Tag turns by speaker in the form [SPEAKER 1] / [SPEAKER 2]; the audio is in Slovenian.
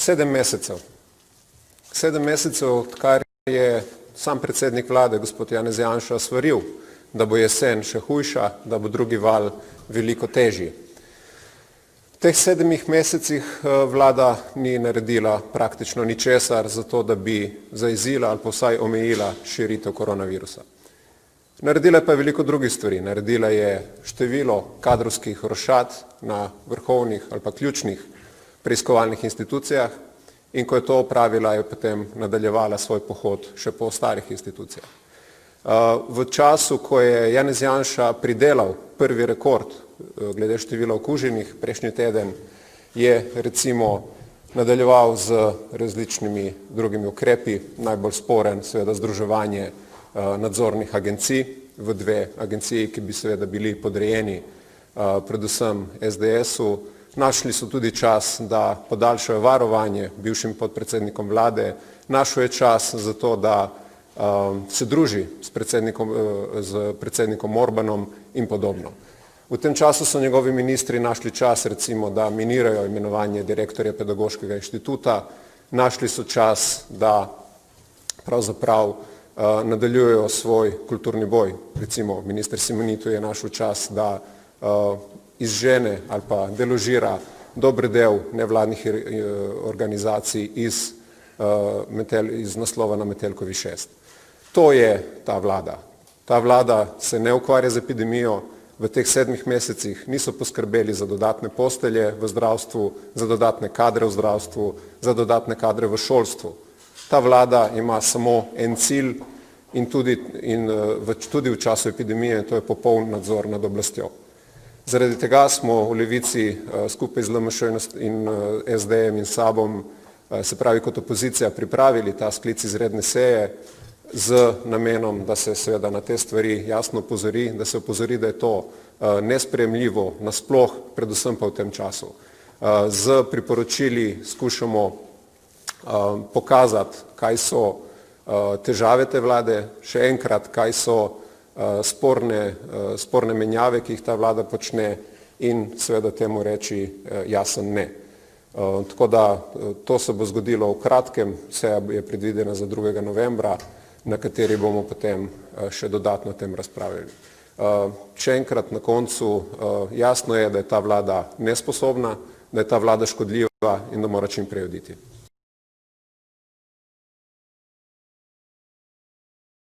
[SPEAKER 1] 7 mesecev. 7 mesecev, odkar je sam predsednik vlade, gospod Janez Janša, svaril, da bo jesen še hujša, da bo drugi val veliko težji. V teh 7 mesecih vlada ni naredila praktično ničesar za to, da bi zajezila ali pa vsaj omejila širitev koronavirusa. Naredila je pa veliko drugih stvari. Naredila je število kadrovskih rošad na vrhovnih ali pa ključnih preiskovalnih institucijah in ko je to opravila, je potem nadaljevala svoj pohod še po ostalih institucijah. V času, ko je Janez Janša pridelal prvi rekord glede števila okuženih, prejšnji teden je recimo nadaljeval z različnimi drugimi ukrepi, najbolj sporen seveda združevanje nadzornih agencij v 2 agenciji, ki bi seveda bili podrejeni predvsem SDS-u. Našli so tudi čas, da podaljšajo varovanje bivšim podpredsednikom vlade, našel je čas za to, da se druži s predsednikom Orbanom in podobno. V tem času so njegovi ministri našli čas, recimo, da minirajo imenovanje direktorja Pedagoškega inštituta, našli so čas, da pravzaprav nadaljujejo svoj kulturni boj. Recimo, minister Simoniti je našel čas, da izžene ali pa deložira dober del nevladnih organizacij iz naslova na Metelkovi 6. To je ta vlada. Ta vlada se ne ukvarja z epidemijo, v teh 7 mesecih niso poskrbeli za dodatne postelje v zdravstvu, za dodatne kadre v zdravstvu, za dodatne kadre v šolstvu. Ta vlada ima samo en cilj in tudi v času epidemije, to je popoln nadzor nad oblastjo. Zaradi tega smo v Levici skupaj z LMŠ in SD-jem in SAB-om, se pravi kot opozicija, pripravili ta sklic izredne seje z namenom, da se seveda na te stvari jasno opozori, da se opozori, da je to nesprejemljivo nasploh, predvsem pa v tem času. Z priporočili skušamo pokazati, kaj so težave te vlade, še enkrat, kaj so sporne menjave, ki jih ta vlada počne in seveda temu reči jasen ne. Tako da to se bo zgodilo v kratkem, seja je predvidena za 2. novembra, na kateri bomo potem še dodatno o tem razpravljali. Še enkrat na koncu, jasno je, da je ta vlada nesposobna, da je ta vlada škodljiva in da mora čim prej oditi.